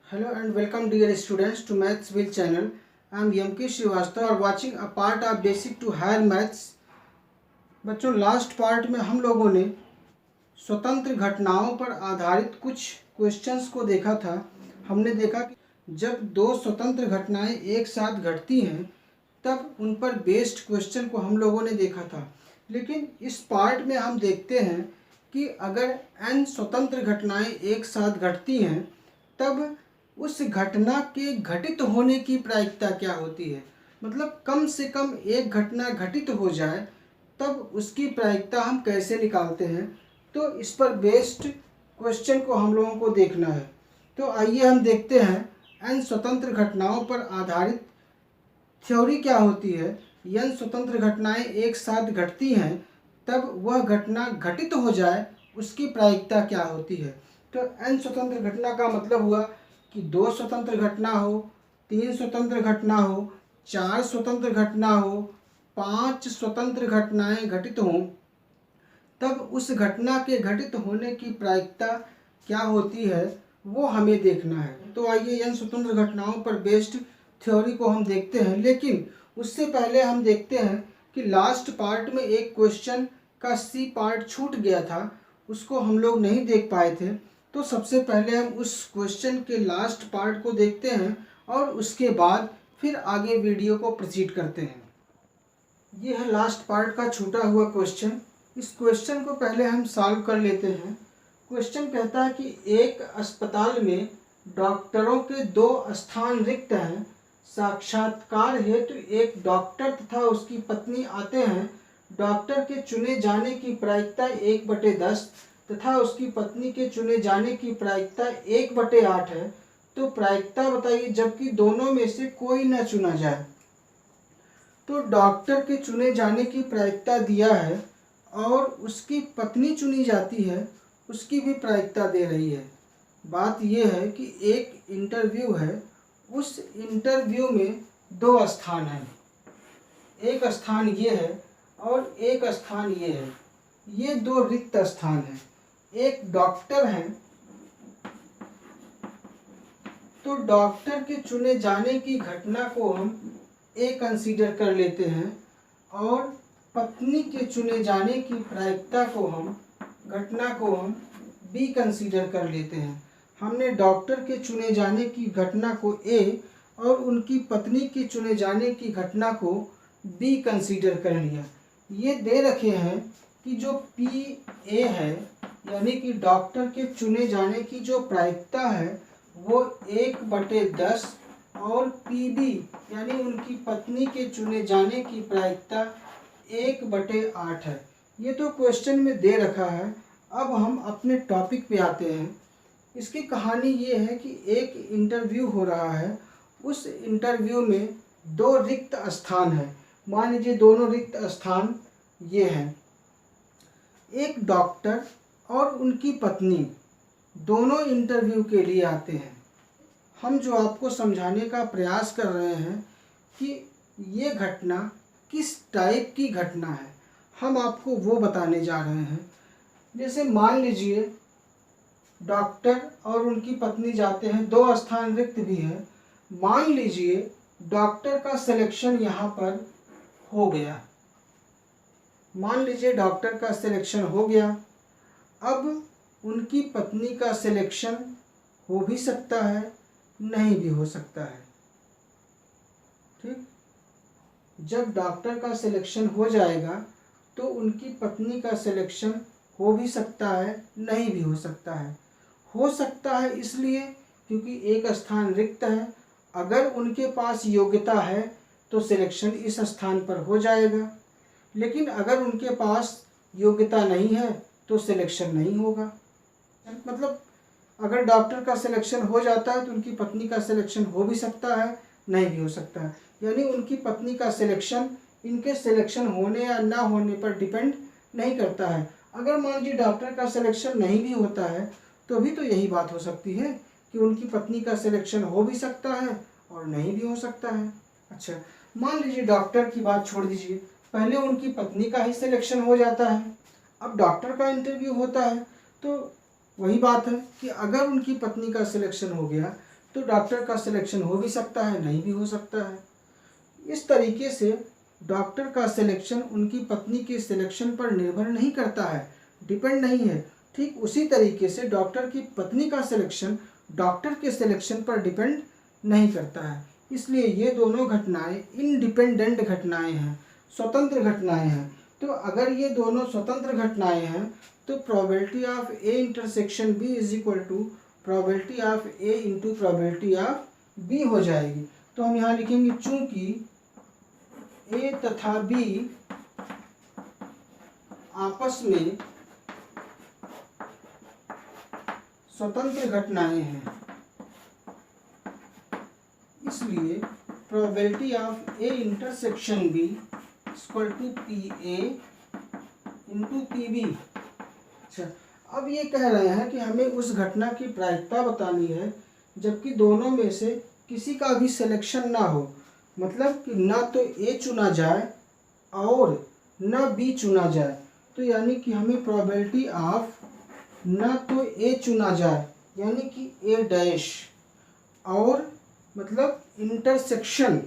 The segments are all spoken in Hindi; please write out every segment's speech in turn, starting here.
Hello and welcome dear students to Mathsville channel. I am M.K. Srivastava और watching a part of basic to higher maths. बच्चों लास्ट पार्ट में हम लोगों ने स्वतंत्र घटनाओं पर आधारित कुछ क्वेश्चंस को देखा था। हमने देखा कि जब दो स्वतंत्र घटनाएं एक साथ घटती हैं तब उन पर बेस्ड क्वेश्चन को हम लोगों ने देखा था। लेकिन इस पार्ट में हम देखते हैं कि अगर n स्वतंत्र घटनाएं एक साथ घटती हैं तब उस घटना के घटित होने की प्रायिकता क्या होती है। मतलब कम से कम एक घटना घटित हो जाए तब उसकी प्रायिकता हम कैसे निकालते हैं। तो इस पर बेस्ड क्वेश्चन को हम लोगों को देखना है। तो आइए हम देखते हैं एन स्वतंत्र घटनाओं पर आधारित थ्योरी क्या होती है। एन स्वतंत्र घटनाएं एक साथ घटती हैं तब वह घटना घटित हो जाए उसकी प्रायिकता क्या होती है। तो एन स्वतंत्र घटना का मतलब हुआ कि दो स्वतंत्र घटना हो, तीन स्वतंत्र घटना हो, चार स्वतंत्र घटना हो, पांच स्वतंत्र घटनाएं घटित हों तब उस घटना के घटित होने की प्रायिकता क्या होती है वो हमें देखना है। तो आइए इन स्वतंत्र घटनाओं पर बेस्ड थ्योरी को हम देखते हैं। लेकिन उससे पहले हम देखते हैं कि लास्ट पार्ट में एक क्वेश्चन का सी पार्ट छूट गया था, उसको हम लोग नहीं देख पाए थे। तो सबसे पहले हम उस क्वेश्चन के लास्ट पार्ट को देखते हैं और उसके बाद फिर आगे वीडियो को प्रोसीड करते हैं। ये है लास्ट पार्ट का छूटा हुआ क्वेश्चन। इस क्वेश्चन को पहले हम सॉल्व कर लेते हैं। क्वेश्चन कहता है कि एक अस्पताल में डॉक्टरों के दो स्थान रिक्त हैं। साक्षात्कार हेतु एक डॉक्टर तथा उसकी पत्नी आते हैं। डॉक्टर के चुने जाने की प्रायिकता 1/10 तथा उसकी पत्नी के चुने जाने की प्रायिकता 1/8 है। तो प्रायिकता बताइए जबकि दोनों में से कोई न चुना जाए। तो डॉक्टर के चुने जाने की प्रायिकता दिया है और उसकी पत्नी चुनी जाती है, उसकी भी प्रायिकता दे रही है। बात यह है कि एक इंटरव्यू है, उस इंटरव्यू में दो स्थान हैं। एक स्थान ये है और एक स्थान ये है। ये दो रिक्त स्थान हैं। एक डॉक्टर हैं, तो डॉक्टर के चुने जाने की घटना को हम ए कंसीडर कर लेते हैं और पत्नी के चुने जाने की प्रायिकता को हम घटना को हम बी कंसीडर कर लेते हैं। हमने डॉक्टर के चुने जाने की घटना को ए और उनकी पत्नी के चुने जाने की घटना को बी कंसीडर कर लिया। ये दे रखे हैं कि जो पी ए है यानी कि डॉक्टर के चुने जाने की जो प्रायिकता है वो 1/10 और पी बी यानी उनकी पत्नी के चुने जाने की प्रायिकता 1/8 है। ये तो क्वेश्चन में दे रखा है। अब हम अपने टॉपिक पे आते हैं। इसकी कहानी ये है कि एक इंटरव्यू हो रहा है। उस इंटरव्यू में दो रिक्त स्थान हैं। मान लीजिए दोनों रिक्त स्थान ये हैं। एक डॉक्टर और उनकी पत्नी दोनों इंटरव्यू के लिए आते हैं। हम जो आपको समझाने का प्रयास कर रहे हैं कि ये घटना किस टाइप की घटना है, हम आपको वो बताने जा रहे हैं। जैसे मान लीजिए डॉक्टर और उनकी पत्नी जाते हैं, दो स्थान रिक्त भी हैं। मान लीजिए डॉक्टर का सिलेक्शन यहाँ पर हो गया। मान लीजिए डॉक्टर का सिलेक्शन हो गया। अब उनकी पत्नी का सिलेक्शन हो भी सकता है, नहीं भी हो सकता है। ठीक, जब डॉक्टर का सिलेक्शन हो जाएगा तो उनकी पत्नी का सिलेक्शन हो भी सकता है, नहीं भी हो सकता है। हो सकता है इसलिए क्योंकि एक स्थान रिक्त है। अगर उनके पास योग्यता है तो सिलेक्शन इस स्थान पर हो जाएगा, लेकिन अगर उनके पास योग्यता नहीं है तो सिलेक्शन नहीं होगा। मतलब अगर डॉक्टर का सिलेक्शन हो जाता है तो उनकी पत्नी का सिलेक्शन हो भी सकता है, नहीं भी हो सकता है। यानी उनकी पत्नी का सिलेक्शन इनके सिलेक्शन होने या ना होने पर डिपेंड नहीं करता है। अगर मान लीजिए डॉक्टर का सिलेक्शन नहीं भी होता है तो भी तो यही बात हो सकती है कि उनकी पत्नी का सिलेक्शन हो भी सकता है और नहीं भी हो सकता है। अच्छा, मान लीजिए डॉक्टर की बात छोड़ दीजिए, पहले उनकी पत्नी का ही सिलेक्शन हो जाता है। अब डॉक्टर का इंटरव्यू होता है तो वही बात है कि अगर उनकी पत्नी का सिलेक्शन हो गया तो डॉक्टर का सिलेक्शन हो भी सकता है, नहीं भी हो सकता है। इस तरीके से डॉक्टर का सिलेक्शन उनकी पत्नी के सिलेक्शन पर निर्भर नहीं करता है, डिपेंड नहीं है। ठीक उसी तरीके से डॉक्टर की पत्नी का सिलेक्शन डॉक्टर के सिलेक्शन पर डिपेंड नहीं करता है। इसलिए ये दोनों घटनाएं इंडिपेंडेंट घटनाएं हैं, स्वतंत्र घटनाएं हैं। तो अगर ये दोनों स्वतंत्र घटनाएं हैं तो probability of A intersection B is equal to probability of A into probability of B हो जाएगी। तो हम यहाँ लिखेंगे चूंकि ए तथा बी आपस में स्वतंत्र घटनाएं हैं, इसलिए probability of A intersection B equal to P A into P B. अच्छा, अब ये कह रहे हैं कि हमें उस घटना की प्रायिकता बतानी है जबकि दोनों में से किसी का भी सिलेक्शन ना हो, मतलब कि ना तो ए चुना जाए और ना बी चुना जाए। तो यानी कि हमें प्रोबेबिलिटी ऑफ ना तो ए चुना जाए यानी कि ए डैश और मतलब इंटरसेक्शन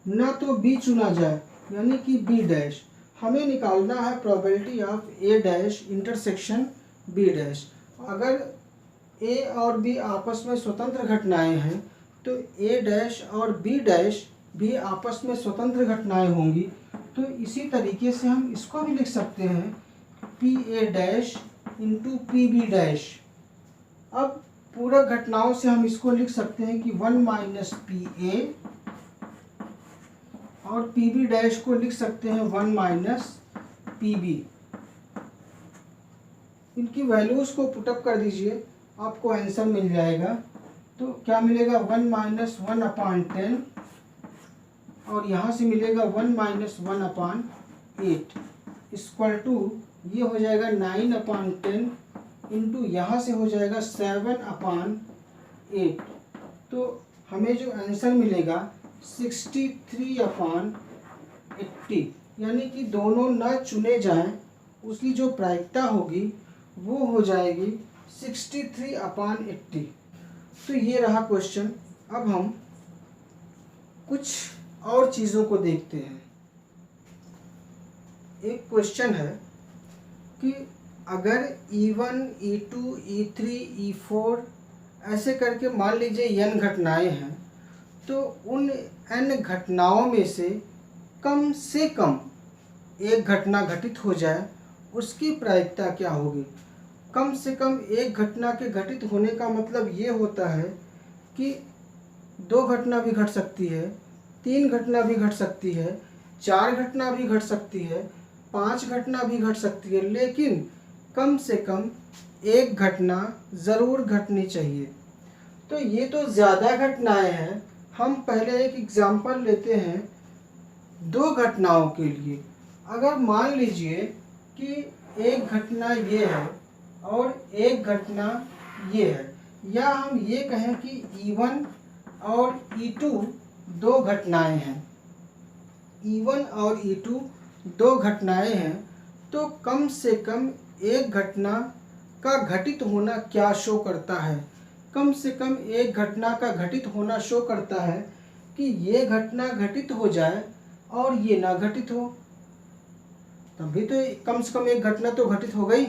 ना तो बी चुना जाए यानी कि बी डैश, हमें निकालना है probability of A dash intersection B dash. अगर ए और बी आपस में स्वतंत्र घटनाएं हैं तो ए डैश और बी डैश भी आपस में स्वतंत्र घटनाएं होंगी। तो इसी तरीके से हम इसको भी लिख सकते हैं P A dash into P B dash. अब पूरक घटनाओं से हम इसको लिख सकते हैं कि 1 माइनस पी ए और पी बी डैश को लिख सकते हैं 1 माइनस पी बी। इनकी वैल्यूज को पुटअप कर दीजिए, आपको आंसर मिल जाएगा। तो क्या मिलेगा 1 माइनस 1/10 और यहाँ से मिलेगा 1 माइनस 1/8 इक्वल टू ये हो जाएगा 9/10 इंटू यहाँ से हो जाएगा 7/8। तो हमें जो आंसर मिलेगा 63/80, यानी कि दोनों न चुने जाएं उसकी जो प्रायिकता होगी वो हो जाएगी 63/80। तो ये रहा क्वेश्चन। अब हम कुछ और चीज़ों को देखते हैं। एक क्वेश्चन है कि अगर E1, E2, E3, E4 ऐसे करके मान लीजिए n घटनाएं हैं तो उन n घटनाओं में से कम एक घटना घटित हो जाए, उसकी प्रायिकता क्या होगी। कम से कम एक घटना के घटित होने का मतलब ये होता है कि 2 घटना भी घट सकती है, 3 घटना भी घट सकती है, 4 घटना भी घट सकती है, 5 घटना भी घट सकती है, लेकिन कम से कम एक घटना ज़रूर घटनी चाहिए। तो ये तो ज़्यादा घटनाएं हैं। हम पहले एक एग्जाम्पल लेते हैं 2 घटनाओं के लिए। अगर मान लीजिए कि एक घटना ये है और एक घटना ये है, या हम ये कहें कि E1 और E2 2 घटनाएं हैं, E1 और E2 2 घटनाएं हैं, तो कम से कम एक घटना का घटित होना क्या शो करता है। कम से कम एक घटना का घटित होना शो करता है कि ये घटना घटित हो जाए और ये ना घटित हो, तभी तो कम से कम एक घटना तो घटित हो गई।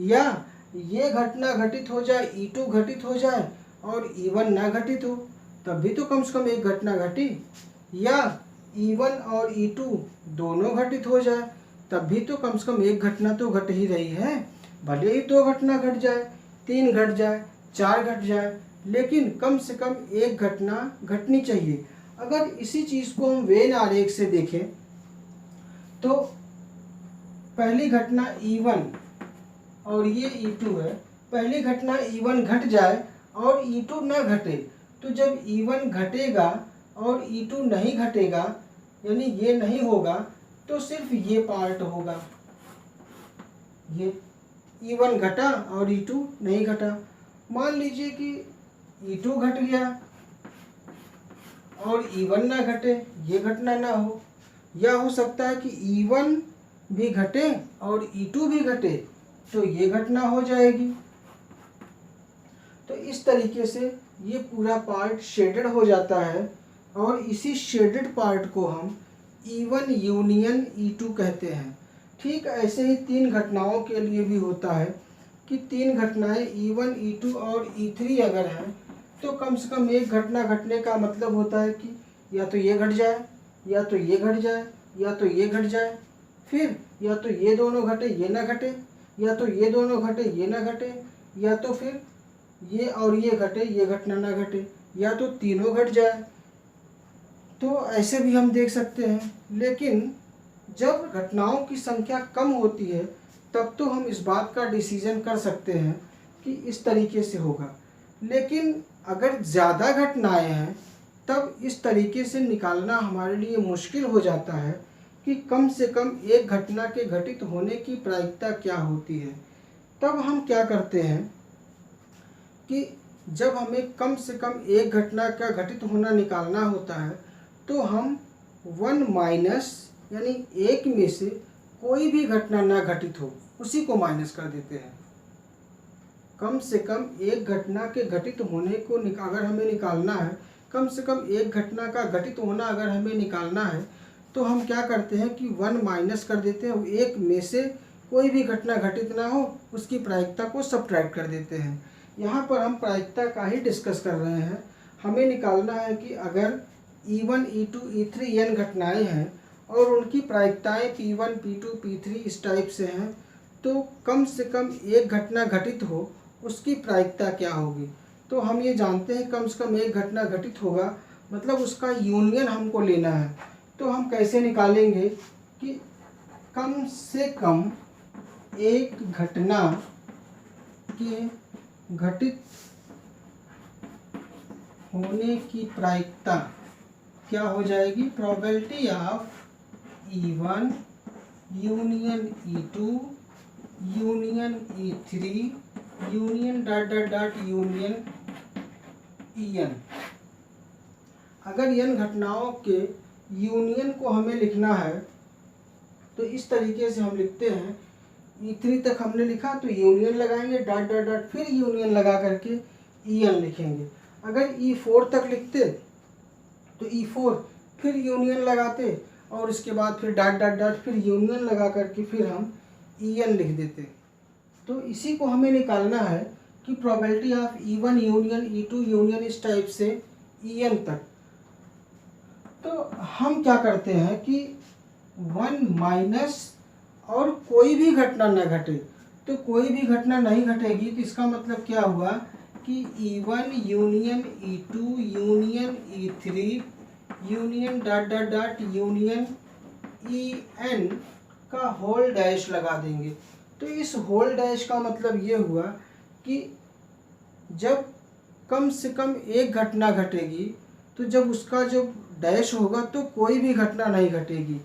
या ये घटना घटित हो जाए, E2 घटित हो जाए और E1 ना घटित हो, तभी तो कम से कम एक घटना घटी। या E1 और E2 दोनों घटित हो जाए, तभी तो कम से कम एक घटना तो घट ही रही है। भले ही 2 घटना घट जाए, 3 घट जाए, 4 घट जाए, लेकिन कम से कम एक घटना घटनी चाहिए। अगर इसी चीज़ को हम वेन आरेख से देखें तो पहली घटना E1 और ये E2 है। पहली घटना E1 घट जाए और E2 न घटे, तो जब E1 घटेगा और E2 नहीं घटेगा, यानी ये नहीं होगा, तो सिर्फ ये पार्ट होगा। ये E1 घटा और E2 नहीं घटा। मान लीजिए कि E2 घट गया और E1 ना घटे, ये घटना ना हो। या हो सकता है कि E1 भी घटे और E2 भी घटे, तो ये घटना हो जाएगी। तो इस तरीके से ये पूरा पार्ट शेडेड हो जाता है और इसी शेडेड पार्ट को हम E1 यूनियन E2 कहते हैं। ठीक ऐसे ही 3 घटनाओं के लिए भी होता है कि 3 घटनाएं E1, E2 और E3 अगर हैं तो कम से कम एक घटना घटने का मतलब होता है कि या तो ये घट जाए, या तो ये घट जाए, या तो ये घट जाए, फिर या तो ये दोनों घटे ये ना घटे, या तो ये दोनों घटे ये ना घटे, या तो फिर ये और ये घटे ये घटना ना घटे, या तो तीनों घट जाए। तो ऐसे भी हम देख सकते हैं। लेकिन जब घटनाओं की संख्या कम होती है तब तो हम इस बात का डिसीजन कर सकते हैं कि इस तरीके से होगा। लेकिन अगर ज़्यादा घटनाएं हैं तब इस तरीके से निकालना हमारे लिए मुश्किल हो जाता है कि कम से कम एक घटना के घटित होने की प्रायिकता क्या होती है। तब हम क्या करते हैं कि जब हमें कम से कम एक घटना का घटित होना निकालना होता है तो हम 1 माइनस यानी एक में से कोई भी घटना ना घटित हो उसी को माइनस कर देते हैं। कम से कम एक घटना के घटित होने को अगर हमें निकालना है, कम से कम एक घटना का घटित होना अगर हमें निकालना है तो हम क्या करते हैं कि 1 माइनस कर देते हैं। एक में से कोई भी घटना घटित ना हो उसकी प्रायिकता को सब्ट्रैक्ट कर देते हैं। यहाँ पर हम प्रायिकता का ही डिस्कस कर रहे हैं। हमें निकालना है कि अगर E1, E2, E3 n घटनाएं हैं और उनकी प्रायिकताएं P1, P2, P3 इस टाइप से हैं तो कम से कम एक घटना घटित हो उसकी प्रायिकता क्या होगी। तो हम ये जानते हैं कम से कम एक घटना घटित होगा, मतलब उसका यूनियन हमको लेना है। तो हम कैसे निकालेंगे कि कम से कम एक घटना के घटित होने की प्रायिकता क्या हो जाएगी। Probability of E1 union E2 union E3 union dot dot dot union En। अगर n घटनाओं के यूनियन को हमें लिखना है तो इस तरीके से हम लिखते हैं। E3 तक हमने लिखा तो यूनियन लगाएंगे डॉट डॉट डॉट, फिर यूनियन लगा करके En लिखेंगे। अगर E4 तक लिखते तो E4 फिर यूनियन लगाते और उसके बाद फिर डॉट डॉट डॉट फिर यूनियन लगा करके फिर हम En लिख देते। तो इसी को हमें निकालना है कि probability of E1 union E2 union इस टाइप से En तक। तो हम क्या करते हैं कि 1 माइनस और कोई भी घटना न घटे, तो कोई भी घटना नहीं घटेगी तो इसका मतलब क्या हुआ कि E1 union E2 union E3 union dot dot dot union En का होल डैश लगा देंगे। तो इस होल डैश का मतलब ये हुआ कि जब कम से कम एक घटना घटेगी तो जब उसका जो डैश होगा तो कोई भी घटना नहीं घटेगी।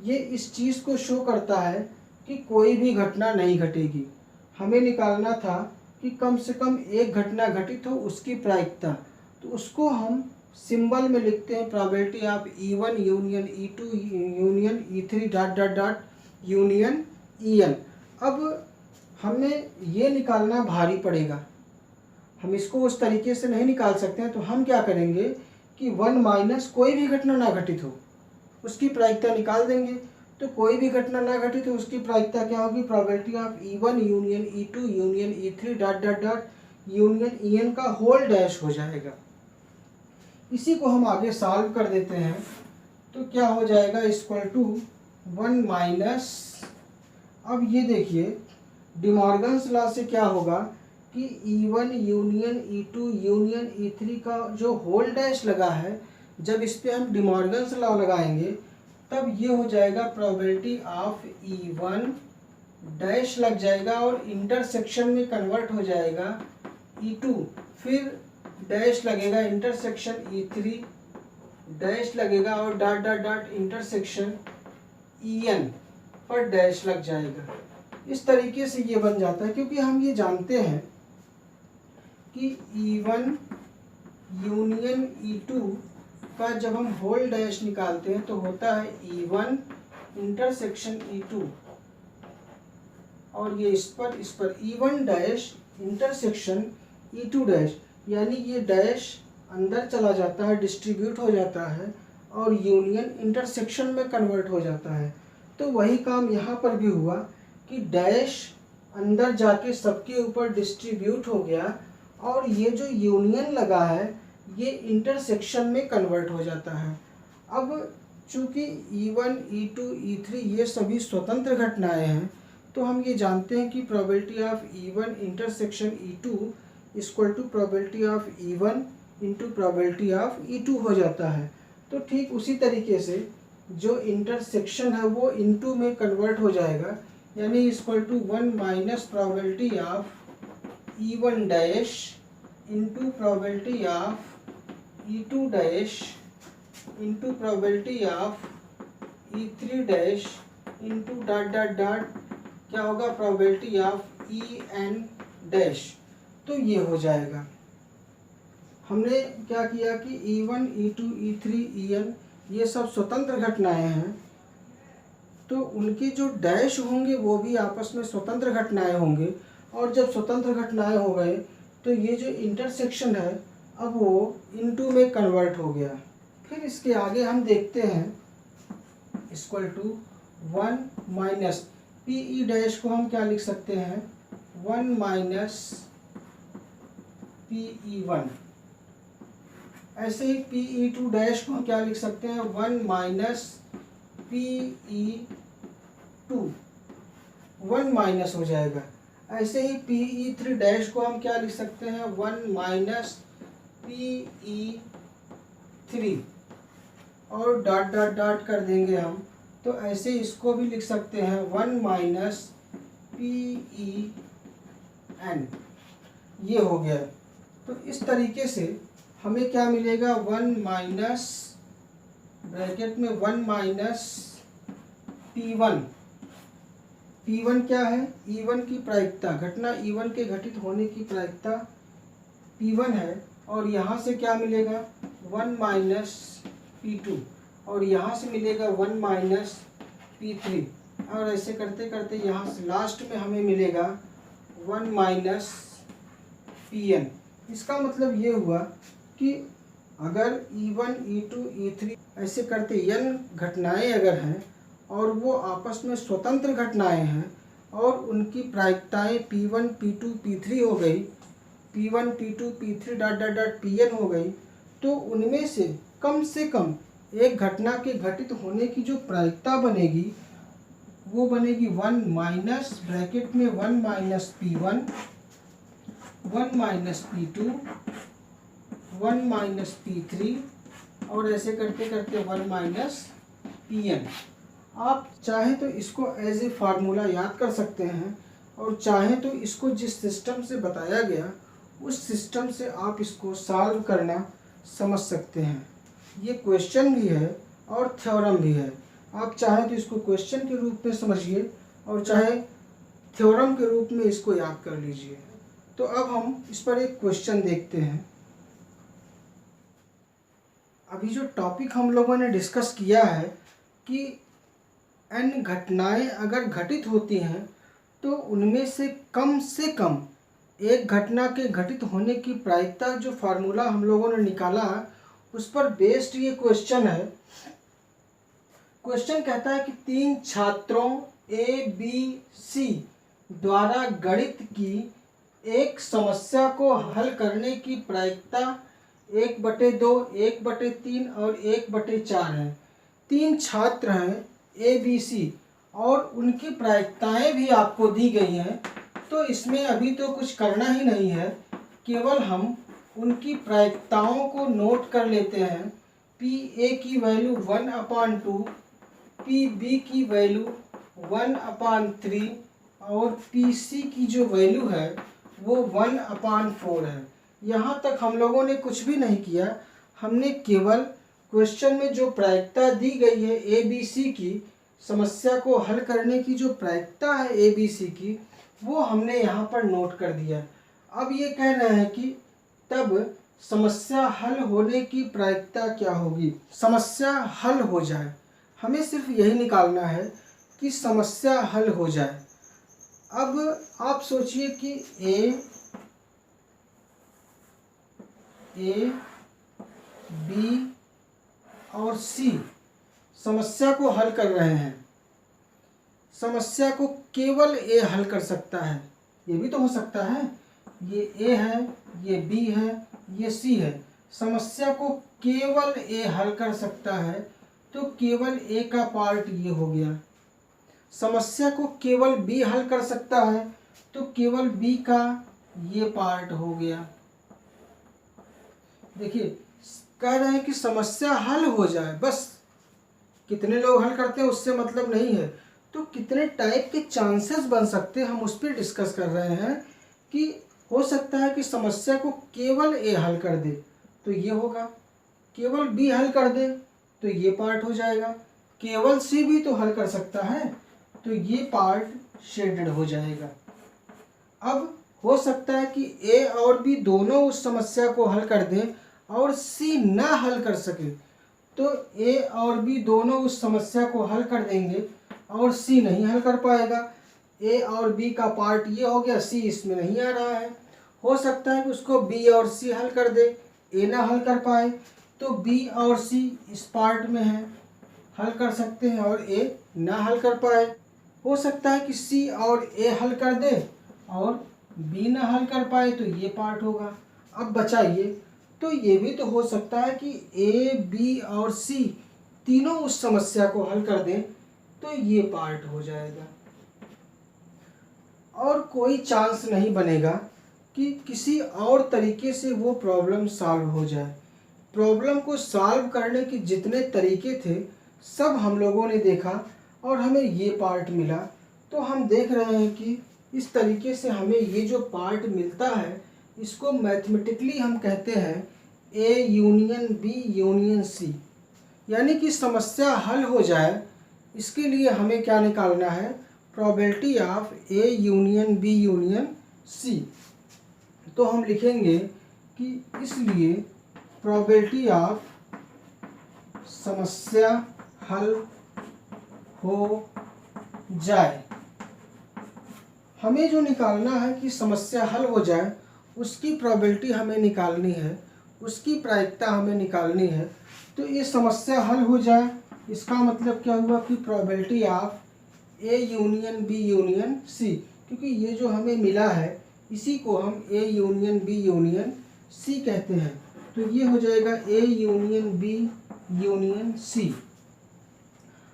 ये इस चीज़ को शो करता है कि कोई भी घटना नहीं घटेगी। हमें निकालना था कि कम से कम एक घटना घटित हो उसकी प्रायिकता, तो उसको हम सिंबल में लिखते हैं probability of E1 union E2 union E3 dot dot dot union En। अब हमें ये निकालना भारी पड़ेगा, हम इसको उस तरीके से नहीं निकाल सकते हैं। तो हम क्या करेंगे कि 1 माइनस कोई भी घटना ना घटित हो उसकी प्रायिकता निकाल देंगे। तो कोई भी घटना ना घटित हो उसकी प्रायिकता क्या होगी, probability of E1 union E2 union E3 dot dot dot union En का होल डैश हो जाएगा। इसी को हम आगे सॉल्व कर देते हैं तो क्या हो जाएगा इक्वल टू 1 माइनस। अब ये देखिए डिमॉर्गन्स लॉ से क्या होगा कि E1 union E2 union E3 का जो होल डैश लगा है, जब इस पर हम डिमॉर्गन्स लॉ लगाएंगे तब ये हो जाएगा प्रोबेबिलिटी ऑफ E1 डैश लग जाएगा और इंटरसेक्शन में कन्वर्ट हो जाएगा E2, फिर डैश लगेगा इंटरसेक्शन E3 डैश लगेगा और dot dot dot intersection En पर डैश लग जाएगा। इस तरीके से ये बन जाता है क्योंकि हम ये जानते हैं कि E1 यूनियन E2 का जब हम होल डैश निकालते हैं तो होता है E1 इंटरसेक्शन E2 और ये इस पर E1 dash intersection E2 dash, यानी ये डैश अंदर चला जाता है, डिस्ट्रीब्यूट हो जाता है और यूनियन इंटरसेक्शन में कन्वर्ट हो जाता है। तो वही काम यहाँ पर भी हुआ कि डैश अंदर जाके सबके ऊपर डिस्ट्रीब्यूट हो गया और ये जो यूनियन लगा है ये इंटरसेक्शन में कन्वर्ट हो जाता है। अब चूँकि E1, E2, E3 ये सभी स्वतंत्र घटनाएं हैं, तो हम ये जानते हैं कि probability of E1 intersection E2 equal to probability of E1 into probability of E2 हो जाता है। तो ठीक उसी तरीके से जो इंटरसेक्शन है वो इनटू में कन्वर्ट हो जाएगा, यानी equal to 1 minus probability of E1 dash into probability of E2 dash into probability of E3 dash into dot dot dot क्या होगा प्रोबेबिलिटी ऑफ En डैश। तो ये हो जाएगा। हमने क्या किया कि E1, E2, E3, En ये सब स्वतंत्र घटनाएं हैं, तो उनके जो डैश होंगे वो भी आपस में स्वतंत्र घटनाएं होंगे, और जब स्वतंत्र घटनाएं हो गए तो ये जो इंटरसेक्शन है अब वो इनटू में कन्वर्ट हो गया। फिर इसके आगे हम देखते हैं equal to 1 minus Pe dash को हम क्या लिख सकते हैं 1 माइनस Pe1। ऐसे ही Pe2 डैश को हम क्या लिख सकते हैं 1 माइनस Pe2, 1 माइनस हो जाएगा। ऐसे ही Pe3 डैश को हम क्या लिख सकते हैं 1 माइनस Pe3 और डॉट डॉट डॉट कर देंगे हम, तो ऐसे इसको भी लिख सकते हैं 1 माइनस Pe n। ये हो गया। तो इस तरीके से हमें क्या मिलेगा 1 माइनस ब्रैकेट में 1 माइनस P1। P1 क्या है E1 की प्रायिकता, घटना E1 के घटित होने की प्रायिकता P1 है, और यहाँ से क्या मिलेगा 1 माइनस P2 और यहाँ से मिलेगा 1 माइनस P3, और ऐसे करते करते यहाँ से लास्ट में हमें मिलेगा 1 माइनस Pn। इसका मतलब ये हुआ कि अगर E1, E2, E3 ऐसे करते n घटनाएं अगर हैं और वो आपस में स्वतंत्र घटनाएं हैं और उनकी प्रायिकताएं P1, P2, P3 हो गई, P1, P2, P3 dot dot dot Pn हो गई, तो उनमें से कम एक घटना के घटित होने की जो प्रायिकता बनेगी वो बनेगी 1 माइनस ब्रैकेट में 1 minus P1, 1 minus P2, 1 minus P3 और ऐसे करते करते 1 माइनस Pn। आप चाहें तो इसको एज ए फार्मूला याद कर सकते हैं, और चाहें तो इसको जिस सिस्टम से बताया गया उस सिस्टम से आप इसको सॉल्व करना समझ सकते हैं। ये क्वेश्चन भी है और थ्योरम भी है। आप चाहें तो इसको क्वेश्चन के रूप में समझिए और चाहे थ्योरम के रूप में इसको याद कर लीजिए। तो अब हम इस पर एक क्वेश्चन देखते हैं। अभी जो टॉपिक हम लोगों ने डिस्कस किया है कि n घटनाएं अगर घटित होती हैं तो उनमें से कम एक घटना के घटित होने की प्रायिकता, जो फार्मूला हम लोगों ने निकाला उस पर बेस्ड ये क्वेश्चन है। क्वेश्चन कहता है कि 3 छात्रों ABC द्वारा गणित की एक समस्या को हल करने की प्रायिकता 1/2, 1/3 और 1/4 है। 3 छात्र हैं ABC और उनकी प्रायिकताएं भी आपको दी गई हैं, तो इसमें अभी तो कुछ करना ही नहीं है, केवल हम उनकी प्रायिकताओं को नोट कर लेते हैं। PA की वैल्यू 1/2, PB की वैल्यू 1/3 और PC की जो वैल्यू है वो 1/4 है। यहाँ तक हम लोगों ने कुछ भी नहीं किया, हमने केवल क्वेश्चन में जो प्रायिकता दी गई है ABC की, समस्या को हल करने की जो प्रायिकता है ABC की, वो हमने यहाँ पर नोट कर दिया। अब ये कह रहे हैं कि तब समस्या हल होने की प्रायिकता क्या होगी। समस्या हल हो जाए, हमें सिर्फ यही निकालना है कि समस्या हल हो जाए। अब आप सोचिए कि ए बी और सी समस्या को हल कर रहे हैं। समस्या को केवल ए हल कर सकता है, ये भी तो हो सकता है। ये ए है, ये बी है, ये सी है। समस्या को केवल ए हल कर सकता है, तो केवल ए का पार्ट ये हो गया। समस्या को केवल बी हल कर सकता है, तो केवल बी का ये पार्ट हो गया। देखिए, कह रहे हैं कि समस्या हल हो जाए, बस कितने लोग हल करते हैं उससे मतलब नहीं है। तो कितने टाइप के चांसेस बन सकते हैं, हम उस पर डिस्कस कर रहे हैं कि हो सकता है कि समस्या को केवल ए हल कर दे तो ये होगा, केवल बी हल कर दे तो ये पार्ट हो जाएगा, केवल सी भी तो हल कर सकता है तो ये पार्ट शेडेड हो जाएगा। अब हो सकता है कि ए और बी दोनों उस समस्या को हल कर दें और सी ना हल कर सके, तो ए और बी दोनों उस समस्या को हल कर देंगे और सी नहीं हल कर पाएगा। ए और बी का पार्ट ये हो गया, सी इसमें नहीं आ रहा है। हो सकता है कि उसको बी और सी हल कर दे, ए ना हल कर पाए, तो बी और सी इस पार्ट में है, हल कर सकते हैं और ए ना हल कर पाए। हो सकता है कि सी और ए हल कर दे और बी ना हल कर पाए, तो ये पार्ट होगा। अब बचाइए, तो ये भी तो हो सकता है कि ए बी और सी तीनों उस समस्या को हल कर दें तो ये पार्ट हो जाएगा। और कोई चांस नहीं बनेगा कि किसी और तरीके से वो प्रॉब्लम सॉल्व हो जाए। प्रॉब्लम को सॉल्व करने के जितने तरीके थे सब हम लोगों ने देखा और हमें ये पार्ट मिला। तो हम देख रहे हैं कि इस तरीके से हमें ये जो पार्ट मिलता है इसको मैथमेटिकली हम कहते हैं A union B union C. यानी कि समस्या हल हो जाए इसके लिए हमें क्या निकालना है, probability of A union B union C. तो हम लिखेंगे कि इसलिए प्रोबेबिलिटी ऑफ समस्या हल हो जाए, हमें जो निकालना है कि समस्या हल हो जाए उसकी प्रोबेबिलिटी हमें निकालनी है, उसकी प्रायिकता हमें निकालनी है। तो ये समस्या हल हो जाए इसका मतलब क्या हुआ कि probability of A union B union C, क्योंकि ये जो हमें मिला है इसी को हम A union B union C कहते हैं। तो ये हो जाएगा A union B union C.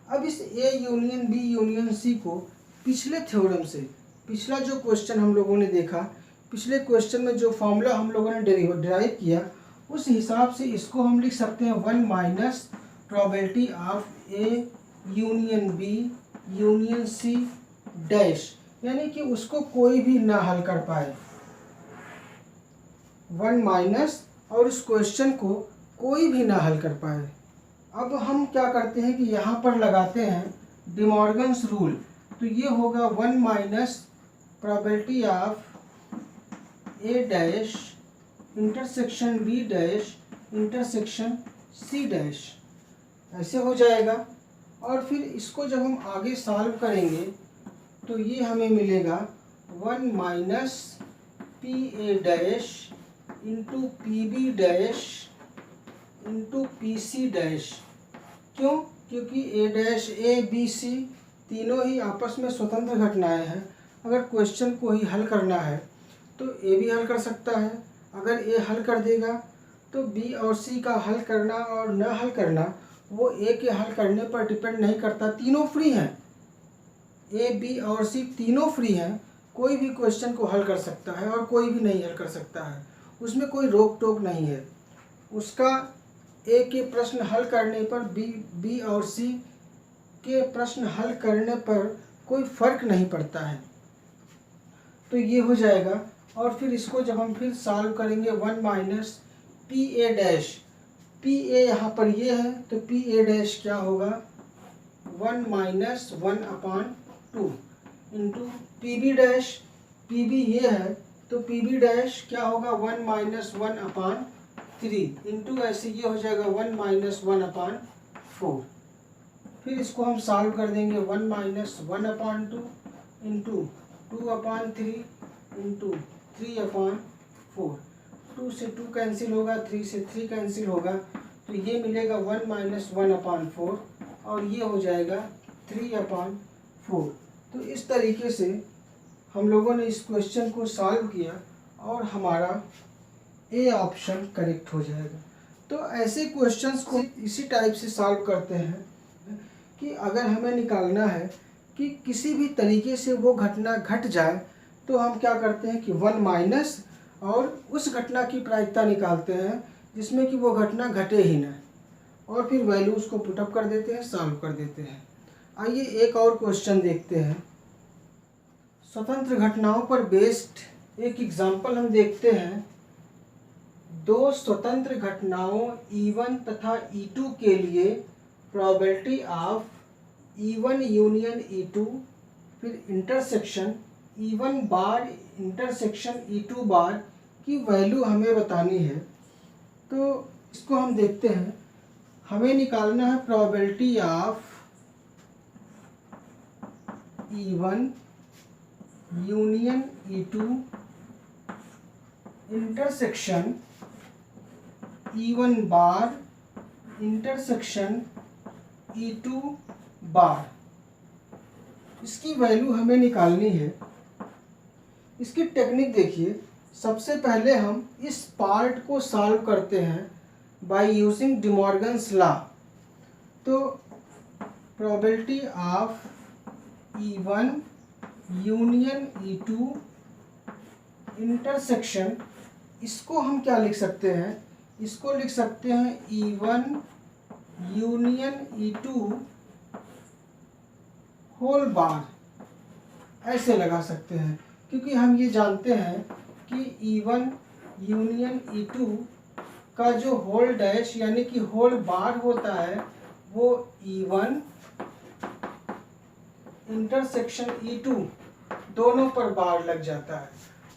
अब इस A union B union C को पिछले थ्योरम से, पिछला जो क्वेश्चन हम लोगों ने देखा, पिछले क्वेश्चन में जो फॉर्मूला हम लोगों ने डिराइव किया उस हिसाब से इसको हम लिख सकते हैं 1 minus probability of A union B union C dash, यानी कि उसको कोई भी ना हल कर पाए। 1 माइनस और उस क्वेश्चन को कोई भी ना हल कर पाए। अब हम क्या करते हैं कि यहाँ पर लगाते हैं डिमॉर्गन्स रूल। तो ये होगा 1 minus probability of A dash intersection B dash intersection C dash, ऐसे हो जाएगा। और फिर इसको जब हम आगे सॉल्व करेंगे तो ये हमें मिलेगा 1 minus P A dash into P B dash into P C dash. क्यों? क्योंकि ए डैश ए बी सी तीनों ही आपस में स्वतंत्र घटनाएं हैं। अगर क्वेश्चन को ही हल करना है तो ए भी हल कर सकता है, अगर ए हल कर देगा तो बी और सी का हल करना और न हल करना वो ए के हल करने पर डिपेंड नहीं करता। तीनों फ्री हैं, ए बी और सी तीनों फ्री हैं, कोई भी क्वेश्चन को हल कर सकता है और कोई भी नहीं हल कर सकता है, उसमें कोई रोक टोक नहीं है। उसका ए के प्रश्न हल करने पर बी और सी के प्रश्न हल करने पर कोई फर्क नहीं पड़ता है। तो ये हो जाएगा। और फिर इसको जब हम फिर सॉल्व करेंगे 1 minus P A dash, P A यहाँ पर ये है तो पी ए डैश क्या होगा 1 minus 1/2 into P B dash, P B ये है तो पी बी डैश क्या होगा 1 माइनस 1/3 इंटू ऐसे ये हो जाएगा 1 माइनस 1/4। फिर इसको हम सॉल्व कर देंगे 1 माइनस 1/2 इंटू 2/3 इंटू 3/4। 2 से 2 कैंसिल होगा, 3 से 3 कैंसिल होगा, तो ये मिलेगा 1 माइनस 1/4 और ये हो जाएगा 3/4। तो इस तरीके से हम लोगों ने इस क्वेश्चन को सॉल्व किया और हमारा ए ऑप्शन करेक्ट हो जाएगा। तो ऐसे क्वेश्चंस को इसी टाइप से सॉल्व करते हैं कि अगर हमें निकालना है कि किसी भी तरीके से वो घटना घट जाए तो हम क्या करते हैं कि 1 माइनस और उस घटना की प्रायिकता निकालते हैं जिसमें कि वो घटना घटे ही ना, और फिर वैल्यू उसको पुटअप कर देते हैं, सॉल्व कर देते हैं। आइए एक और क्वेश्चन देखते हैं। स्वतंत्र घटनाओं पर बेस्ड एक एग्जाम्पल हम देखते हैं। दो स्वतंत्र घटनाओं E1 तथा E2 के लिए probability of E1 union E2 फिर इंटरसेक्शन E1 बार इंटरसेक्शन E2 बार की वैल्यू हमें बतानी है। तो इसको हम देखते हैं। हमें निकालना है probability of E1 union E2 intersection E1 bar intersection E2 बार। इसकी वैल्यू हमें निकालनी है। इसकी टेक्निक देखिए। सबसे पहले हम इस पार्ट को सॉल्व करते हैं by using De Morgan's law. तो probability of E1 union E2 intersection, इसको हम क्या लिख सकते हैं? इसको लिख सकते हैं E1 union E2 whole bar, ऐसे लगा सकते हैं, क्योंकि हम ये जानते हैं कि E1 यूनियन E2 का जो होल डैश यानी कि होल बार होता है वो E1 इंटरसेक्शन E2 दोनों पर बार लग जाता है।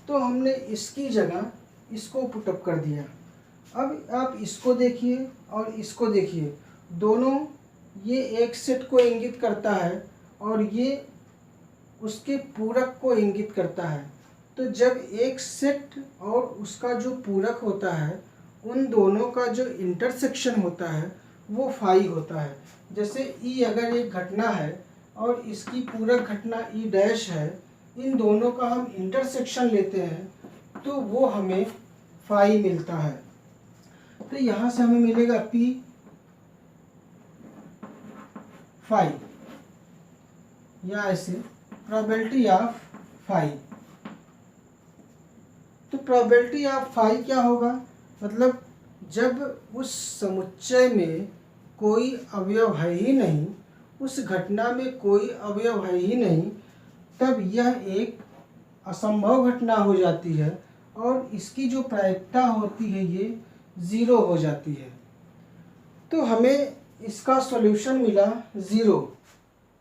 तो हमने इसकी जगह इसको पुटअप कर दिया। अब आप इसको देखिए और इसको देखिए, दोनों ये एक सेट को इंगित करता है और ये उसके पूरक को इंगित करता है। तो जब एक सेट और उसका जो पूरक होता है उन दोनों का जो इंटरसेक्शन होता है वो फाई होता है। जैसे ई अगर एक घटना है और इसकी पूरक घटना ई डैश है, इन दोनों का हम इंटरसेक्शन लेते हैं तो वो हमें फाई मिलता है। तो यहाँ से हमें मिलेगा P फाई, या ऐसे प्रोबेबिलिटी ऑफ फाई। तो प्रोबेबिलिटी ऑफ फाई क्या होगा? मतलब जब उस समुच्चय में कोई अवयव है ही नहीं, उस घटना में कोई अवयव है ही नहीं, तब यह एक असंभव घटना हो जाती है और इसकी जो प्रायिकता होती है ये 0 हो जाती है। तो हमें इसका सॉल्यूशन मिला 0,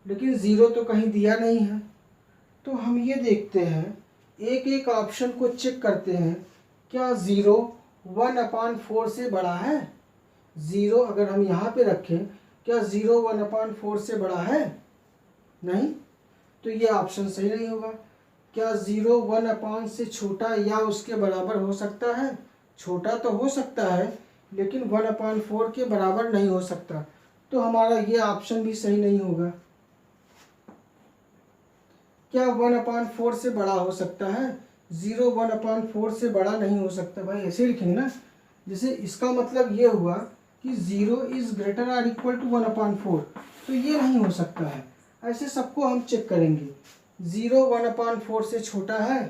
लेकिन 0 तो कहीं दिया नहीं है। तो हम ये देखते हैं, एक एक ऑप्शन को चेक करते हैं, क्या 0 1/4 से बड़ा है? 0 अगर हम यहाँ पे रखें, क्या 0 1/4 से बड़ा है? नहीं, तो ये ऑप्शन सही नहीं होगा। क्या 0 1/4 से छोटा या उसके बराबर हो सकता है? छोटा तो हो सकता है, लेकिन 1/4 के बराबर नहीं हो सकता। तो हमारा ये ऑप्शन भी सही नहीं होगा। क्या 1/4 से बड़ा हो सकता है? 0 1/4 से बड़ा नहीं हो सकता। भाई ऐसे लिखेंगे ना, जैसे इसका मतलब ये हुआ कि 0 is greater or equal to 1/4, तो ये नहीं हो सकता है। ऐसे सबको हम चेक करेंगे। 0 1/4 से छोटा है,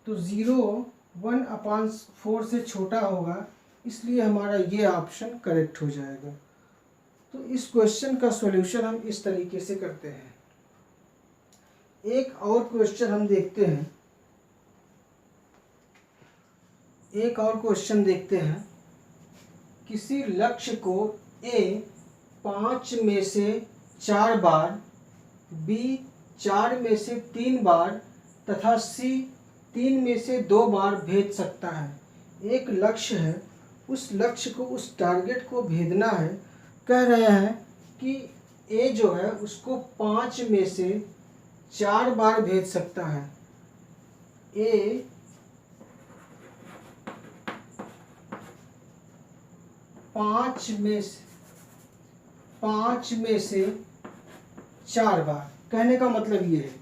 तो 0 1/4 से छोटा होगा, इसलिए हमारा ये ऑप्शन करेक्ट हो जाएगा। तो इस क्वेश्चन का सॉल्यूशन हम इस तरीके से करते हैं। एक और क्वेश्चन हम देखते हैं। एक और क्वेश्चन देखते हैं। किसी लक्ष्य को A 5 में से 4 बार, B 4 में से 3 बार तथा C 3 में से 2 बार भेद सकता है। एक लक्ष्य है, उस लक्ष्य को, उस टारगेट को भेदना है। कह रहे हैं कि A जो है उसको 5 में से 4 बार भेज सकता है ए पाँच में से 4 बार, कहने का मतलब ये है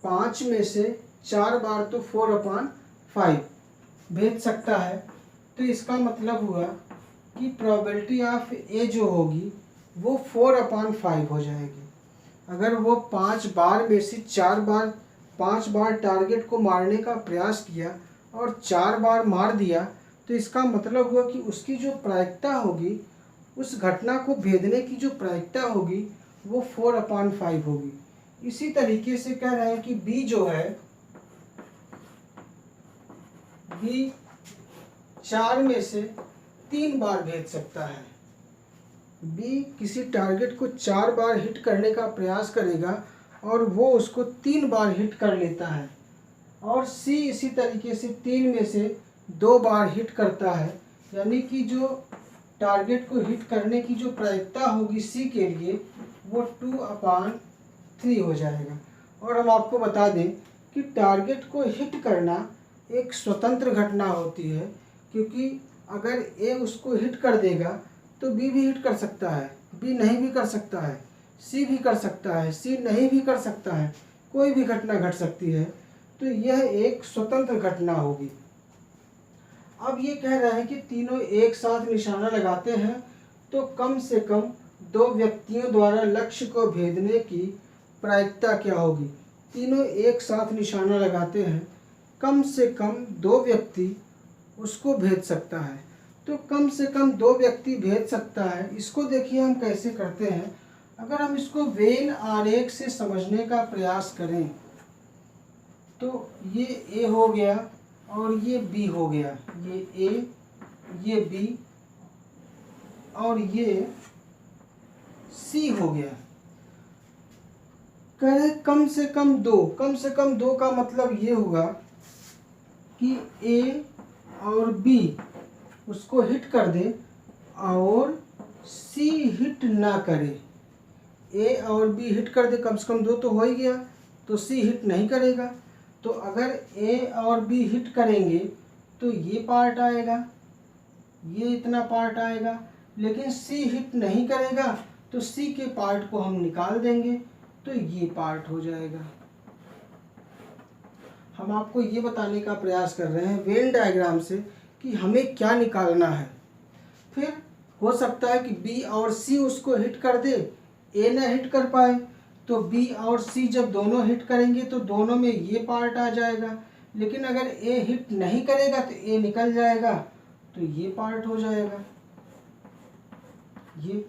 5 में से 4 बार तो 4/5 भेज सकता है। तो इसका मतलब हुआ कि प्रोबेबिलिटी ऑफ ए जो होगी वो 4/5 हो जाएगी। अगर वो 5 बार में से 4 बार 5 बार टारगेट को मारने का प्रयास किया और 4 बार मार दिया, तो इसका मतलब हुआ कि उसकी जो प्रायिकता होगी, उस घटना को भेदने की जो प्रायिकता होगी वो 4/5 होगी। इसी तरीके से कह रहे हैं कि बी जो है, बी 4 में से 3 बार भेज सकता है। बी किसी टारगेट को 4 बार हिट करने का प्रयास करेगा और वो उसको 3 बार हिट कर लेता है। और सी इसी तरीके से 3 में से 2 बार हिट करता है, यानी कि जो टारगेट को हिट करने की जो प्रायिकता होगी सी के लिए वो 2/3 हो जाएगा। और हम आपको बता दें कि टारगेट को हिट करना एक स्वतंत्र घटना होती है, क्योंकि अगर ए उसको हिट कर देगा तो बी भी हिट कर सकता है, बी नहीं भी कर सकता है, सी भी कर सकता है, सी नहीं भी कर सकता है, कोई भी घटना घट सकती है। तो यह एक स्वतंत्र घटना होगी। अब ये कह रहे हैं कि तीनों एक साथ निशाना लगाते हैं तो कम से कम 2 व्यक्तियों द्वारा लक्ष्य को भेदने की प्रायिकता क्या होगी। तीनों एक साथ निशाना लगाते हैं, कम से कम 2 व्यक्ति उसको भेज सकता है। तो कम से कम 2 व्यक्ति भेज सकता है, इसको देखिए हम कैसे करते हैं। अगर हम इसको वेन आरेख से समझने का प्रयास करें तो ये ए हो गया और ये बी हो गया, ये ए, ये बी और ये सी हो गया। कहे कम से कम 2, कम से कम 2 का मतलब ये हुआ कि ए और बी उसको हिट कर दे और सी हिट ना करे। ए और बी हिट कर दे, कम से कम 2 तो हो ही गया, तो सी हिट नहीं करेगा। तो अगर ए और बी हिट करेंगे तो ये पार्ट आएगा, ये इतना पार्ट आएगा, लेकिन सी हिट नहीं करेगा तो सी के पार्ट को हम निकाल देंगे, तो ये पार्ट हो जाएगा। हम आपको ये बताने का प्रयास कर रहे हैं वेन डायग्राम से कि हमें क्या निकालना है। फिर हो सकता है कि बी और सी उसको हिट कर दे, ए ना हिट कर पाए, तो बी और सी जब दोनों हिट करेंगे तो दोनों में ये पार्ट आ जाएगा। लेकिन अगर ए हिट नहीं करेगा तो ए निकल जाएगा, तो ये पार्ट हो जाएगा। ये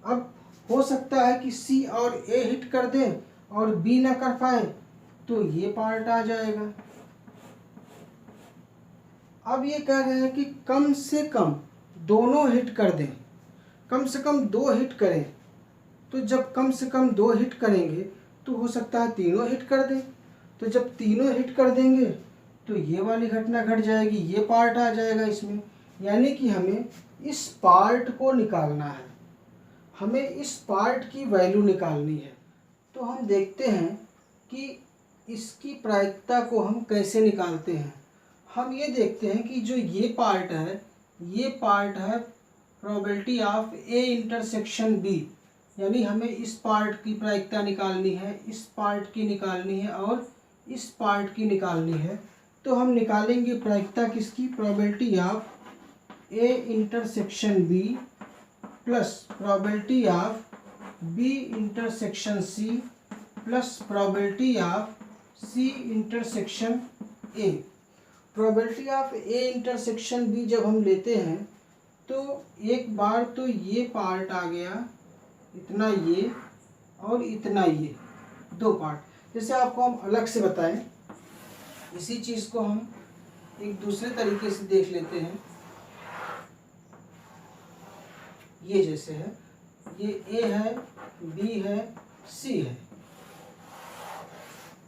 अब हो सकता है कि सी और ए हिट कर दे और बी ना कर पाए, तो ये पार्ट आ जाएगा। अब ये कह रहे हैं कि कम से कम दोनों हिट कर दें, कम से कम 2 हिट करें। तो जब कम से कम 2 हिट करेंगे तो हो सकता है तीनों हिट कर दें। तो जब तीनों हिट कर देंगे तो ये वाली घटना घट जाएगी, ये पार्ट आ जाएगा इसमें। यानी कि हमें इस पार्ट को निकालना है, हमें इस पार्ट की वैल्यू निकालनी है। तो हम देखते हैं कि इसकी प्रायिकता को हम कैसे निकालते हैं। हम ये देखते हैं कि जो ये पार्ट है, ये पार्ट है probability of A intersection B, यानी हमें इस पार्ट की प्रायिकता निकालनी है, इस पार्ट की निकालनी है और इस पार्ट की निकालनी है। तो हम निकालेंगे प्रायिकता किसकी, probability of A intersection B plus probability of B intersection C plus probability of C intersection A. Probability of A intersection B जब हम लेते हैं तो एक बार तो ये पार्ट आ गया, इतना ये और इतना ये, 2 पार्ट। जैसे आपको हम अलग से बताएं, इसी चीज़ को हम एक दूसरे तरीके से देख लेते हैं। ये जैसे है, ये ए है, बी है, सी है।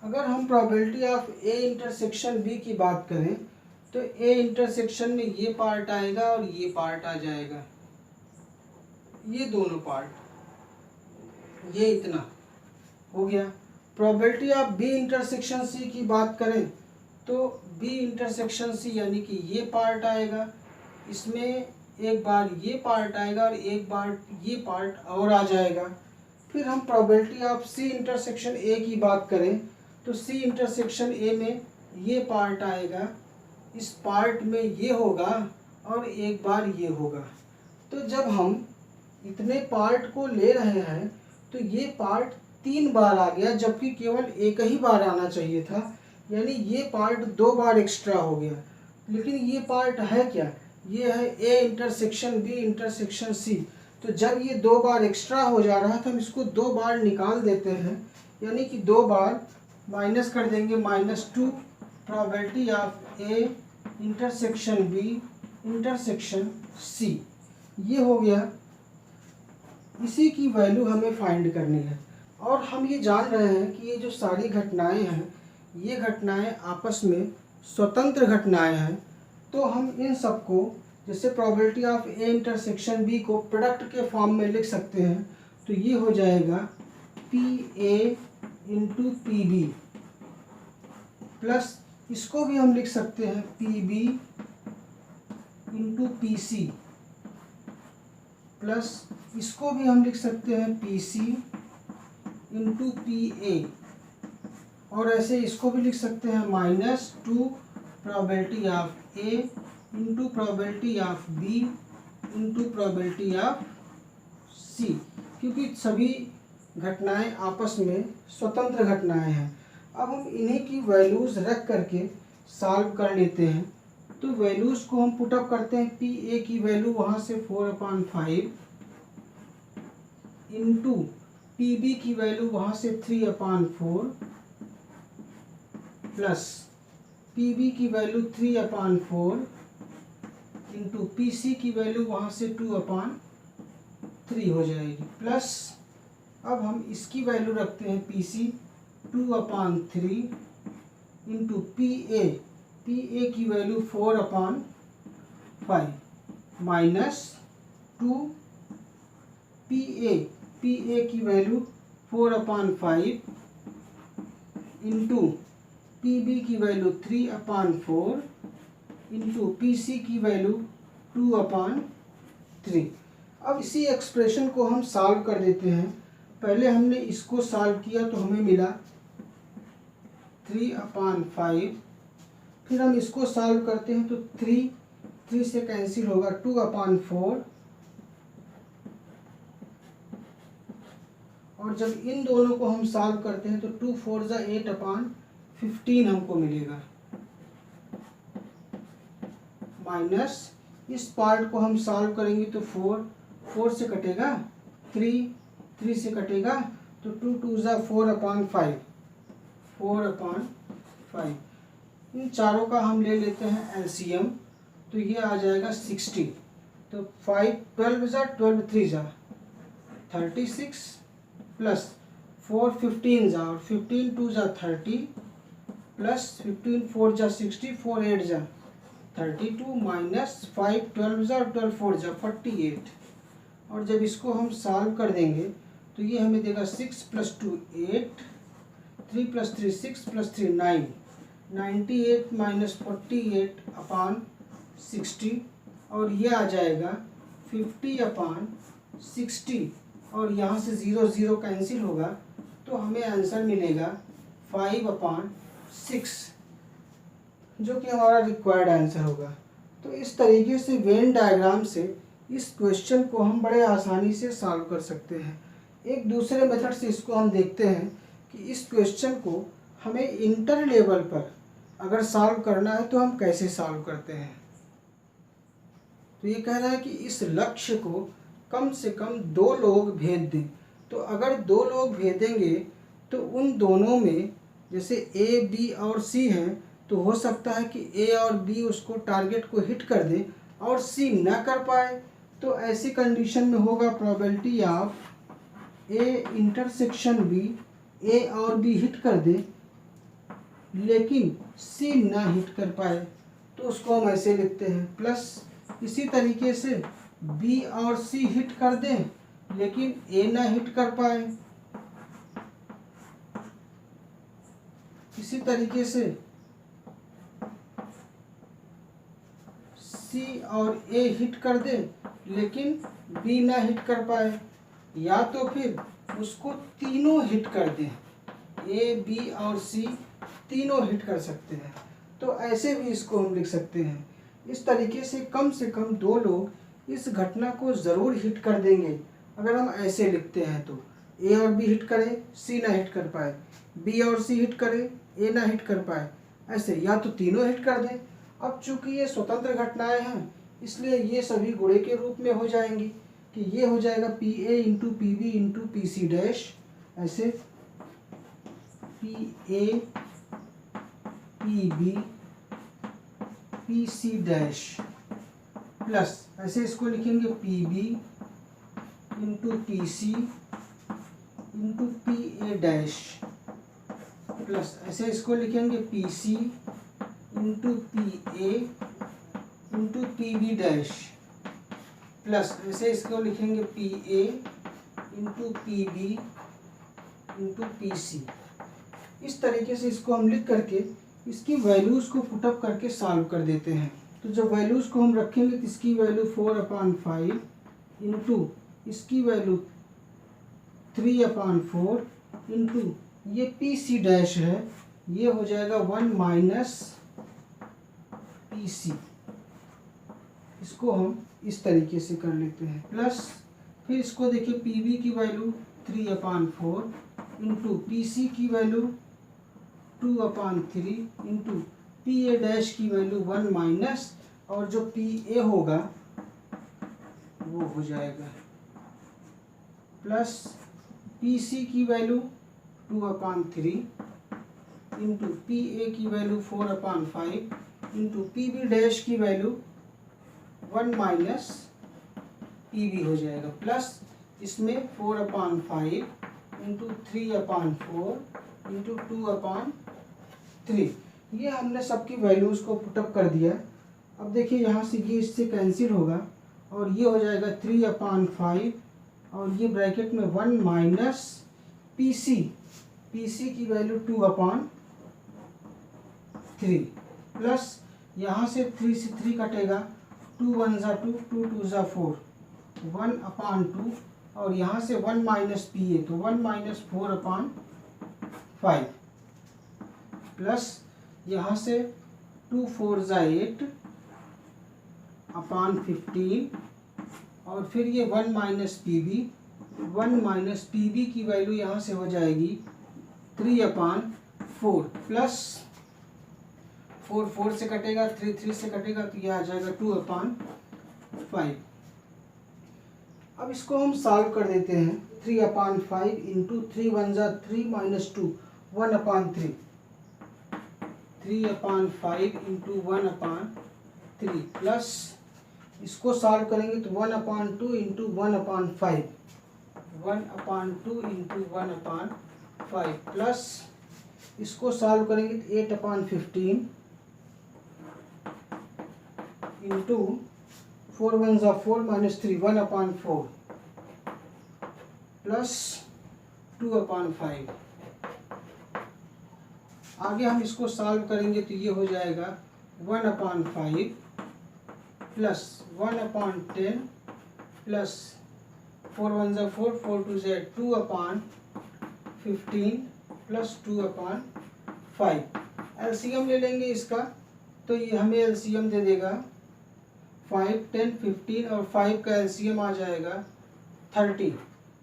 अगर हम probability of A intersection B की बात करें तो ए इंटरसेक्शन में ये पार्ट आएगा और ये पार्ट आ जाएगा, ये दोनों पार्ट, ये इतना हो गया। Probability of B intersection C की बात करें तो बी इंटरसेक्शन सी यानी कि ये पार्ट आएगा, इसमें एक बार ये पार्ट आएगा और एक बार ये पार्ट और आ जाएगा। फिर हम probability of C intersection A की बात करें तो सी इंटरसेक्शन ए में ये पार्ट आएगा, इस पार्ट में ये होगा और एक बार ये होगा। तो जब हम इतने पार्ट को ले रहे हैं तो ये पार्ट 3 बार आ गया, जबकि केवल एक ही बार आना चाहिए था, यानी ये पार्ट 2 बार एक्स्ट्रा हो गया। लेकिन ये पार्ट है क्या, ये है A intersection B intersection C. तो जब ये 2 बार एक्स्ट्रा हो जा रहा था हम इसको 2 बार निकाल देते हैं, यानी कि 2 बार माइनस कर देंगे, -2 probability of A intersection B intersection C, ये हो गया। इसी की वैल्यू हमें फाइंड करनी है। और हम ये जान रहे हैं कि ये जो सारी घटनाएं हैं ये घटनाएं आपस में स्वतंत्र घटनाएं हैं। तो हम इन सबको जैसे probability of A intersection B को प्रोडक्ट के फॉर्म में लिख सकते हैं। तो ये हो जाएगा P A into P B, plus इसको भी हम लिख सकते हैं P B into P C, plus इसको भी हम लिख सकते हैं P C into P A, और ऐसे इसको भी लिख सकते हैं -2 probability of A into probability of B into probability of C, क्योंकि सभी घटनाएं आपस में स्वतंत्र घटनाएं हैं। अब हम इन्हीं की वैल्यूज़ रख करके सॉल्व कर लेते हैं। तो वैल्यूज़ को हम पुटअप करते हैं। पी ए की वैल्यू वहाँ से 4/5 इंटू पी बी की वैल्यू वहाँ से 3/4 प्लस पी बी की वैल्यू 3/4 इंटू पी सी की वैल्यू वहाँ से 2/3 हो जाएगी, प्लस अब हम इसकी वैल्यू रखते हैं P C 2/3 into P A की वैल्यू 4/5 -2 पी ए की वैल्यू 4/5 इंटू पी बी की वैल्यू 3/4 इंटू पी सी की वैल्यू 2/3। अब इसी एक्सप्रेशन को हम सॉल्व कर देते हैं। पहले हमने इसको सॉल्व किया तो हमें मिला 3/5, फिर हम इसको सॉल्व करते हैं तो 3 से कैंसिल होगा 2/4, और जब इन दोनों को हम सॉल्व करते हैं तो 2 4 ज़ा 8/15 हमको मिलेगा, माइनस इस पार्ट को हम सॉल्व करेंगे तो 4 से कटेगा 3 से कटेगा तो 2 2 ज़ा 4/5 इन चारों का हम ले लेते हैं एलसीएम। तो ये आ जाएगा 60। तो 12 ज़ा 12 3 ज़ा 36 प्लस 4 15 ज़ा और 15 2 ज़ा 30 प्लस 15 4 ज़ा 60 4 8 ज़ा 32 माइनस 5 12 ज़ा और 12 4 ज़ा 48। और जब इसको हम सॉल्व कर देंगे तो ये हमें देगा 6 + 2 8 3 + 3 6 + 3 9 98 - 48/60, और ये आ जाएगा 50/60, और यहाँ से 0 0 कैंसिल होगा तो हमें आंसर मिलेगा 5/6, जो कि हमारा रिक्वायर्ड आंसर होगा। तो इस तरीके से वेन डायग्राम से इस क्वेश्चन को हम बड़े आसानी से सॉल्व कर सकते हैं। एक दूसरे मेथड से इसको हम देखते हैं कि इस क्वेश्चन को हमें इंटर लेवल पर अगर सॉल्व करना है तो हम कैसे सॉल्व करते हैं। तो ये कह रहा है कि इस लक्ष्य को कम से कम 2 लोग भेद दें। तो अगर 2 लोग भेदेंगे तो उन दोनों में जैसे ए बी और सी हैं तो हो सकता है कि ए और बी उसको टारगेट को हिट कर दें और सी ना कर पाए। तो ऐसी कंडीशन में होगा probability of A intersection B, A और बी हिट कर दे लेकिन सी ना हिट कर पाए, तो उसको हम ऐसे लिखते हैं। प्लस इसी तरीके से बी और सी हिट कर दें लेकिन ए ना हिट कर पाए, इसी तरीके से सी और ए हिट कर दे लेकिन बी ना हिट कर पाए, या तो फिर उसको तीनों हिट कर दें, ए बी और सी तीनों हिट कर सकते हैं, तो ऐसे भी इसको हम लिख सकते हैं। इस तरीके से कम दो लोग इस घटना को ज़रूर हिट कर देंगे अगर हम ऐसे लिखते हैं तो। ए और बी हिट करे, सी ना हिट कर पाए, बी और सी हिट करे, ए ना हिट कर पाए, ऐसे या तो तीनों हिट कर दें। अब चूंकि ये स्वतंत्र घटनाएं हैं इसलिए ये सभी गुणे के रूप में हो जाएंगी कि ये हो जाएगा P A into P B into P C dash, ऐसे P A P B P C dash plus ऐसे इसको लिखेंगे P B into P C into P A dash plus ऐसे इसको लिखेंगे P C into P A into P B dash plus ऐसे इसको लिखेंगे P A into P B into P C. इस तरीके से इसको हम लिख करके इसकी वैल्यूज़ को पुटअप करके सॉल्व कर देते हैं। तो जब वैल्यूज़ को हम रखेंगे तो इसकी वैल्यू 4/5 इंटू इसकी वैल्यू 3/4 इंटू ये पी सी डैश है, ये हो जाएगा 1 माइनस पी सी। इसको हम इस तरीके से कर लेते हैं प्लस फिर इसको देखिए पी बी की वैल्यू 3/4 इंटू पी सी की value 2/3 into P A dash की वैल्यू 1 माइनस और जो पी ए होगा वो हो जाएगा प्लस पी सी की वैल्यू 2/3 इंटू पी ए की value 4/5 into P B dash की वैल्यू 1 माइनस पी बी हो जाएगा प्लस इसमें 4/5 इंटू 3/4 इंटू 2/3। ये हमने सबकी वैल्यूज़ को पुटअप कर दिया। अब देखिए यहाँ से ये इससे कैंसिल होगा और ये हो जाएगा 3/5 और ये ब्रैकेट में 1 माइनस पी सी की वैल्यू 2/3 प्लस यहाँ से 3 से 3 कटेगा, 2 1 ज़ा 2, 2 2 ज़ा 4, 1/2 और यहाँ से 1 माइनस पी ए तो 1 माइनस 4/5 प्लस यहाँ से 2 4 ज़ा 8/15 और फिर ये 1 माइनस पी बी की वैल्यू यहाँ से हो जाएगी 3/4 प्लस 4 4 से कटेगा, 3 3 से कटेगा तो यह आ जाएगा 2/5। अब इसको हम सॉल्व कर देते हैं। 3/5 इंटू 3 1 ज़ा 3 माइनस 2 1/3 3/5 इंटू 1/3 प्लस इसको सॉल्व करेंगे तो 1/2 इंटू 1/5 1/2 इंटू 1/5 प्लस इसको सॉल्व करेंगे तो 8/15 इंटू 4 1 ज़ा 4 माइनस 3 1/4 प्लस 2/5। आगे हम इसको सॉल्व करेंगे तो ये हो जाएगा 1/5 प्लस 1/10 प्लस 4 1 ज़ा 4 4 2 ज़ा 2/15 प्लस 2/5। एलसीएम ले लेंगे इसका तो ये हमें एलसीएम दे देगा 5 10 15 और 5 का एलसीएम आ जाएगा 30।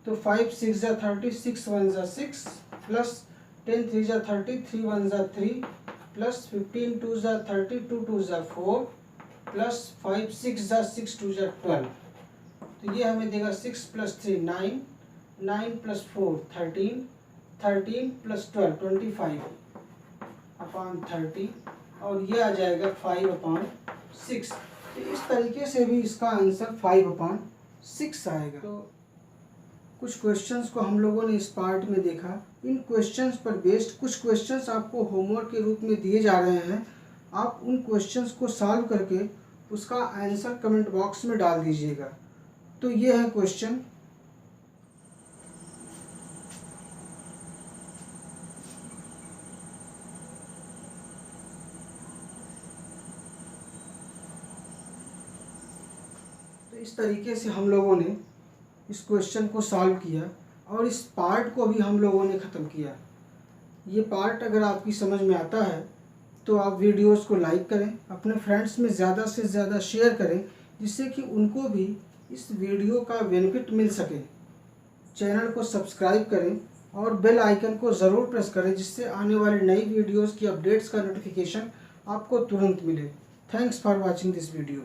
तो 5 6 ज़ा 30 6 1 ज़ा 6 प्लस 10 3 ज़ा 30 3 1 ज़ा 3 प्लस 15 2 ज़ा 30 2 2 ज़ा 4 प्लस 5 6 ज़ा 6 2 ज़ा 12। तो ये हमें देगा 6 प्लस 3 9 9 प्लस 4 13 13 प्लस 12 25/30 और ये आ जाएगा 5/6। तो इस तरीके से भी इसका आंसर 5/6 आएगा। तो कुछ क्वेश्चंस को हम लोगों ने इस पार्ट में देखा। इन क्वेश्चंस पर बेस्ड कुछ क्वेश्चंस आपको होमवर्क के रूप में दिए जा रहे हैं। आप उन क्वेश्चंस को सॉल्व करके उसका आंसर कमेंट बॉक्स में डाल दीजिएगा। तो ये है क्वेश्चन। इस तरीके से हम लोगों ने इस क्वेश्चन को सॉल्व किया और इस पार्ट को भी हम लोगों ने ख़त्म किया। ये पार्ट अगर आपकी समझ में आता है तो आप वीडियोस को लाइक करें, अपने फ्रेंड्स में ज़्यादा से ज़्यादा शेयर करें, जिससे कि उनको भी इस वीडियो का बेनिफिट मिल सके। चैनल को सब्सक्राइब करें और बेल आइकन को ज़रूर प्रेस करें, जिससे आने वाली नई वीडियोस की अपडेट्स का नोटिफिकेशन आपको तुरंत मिले। Thanks for watching this video.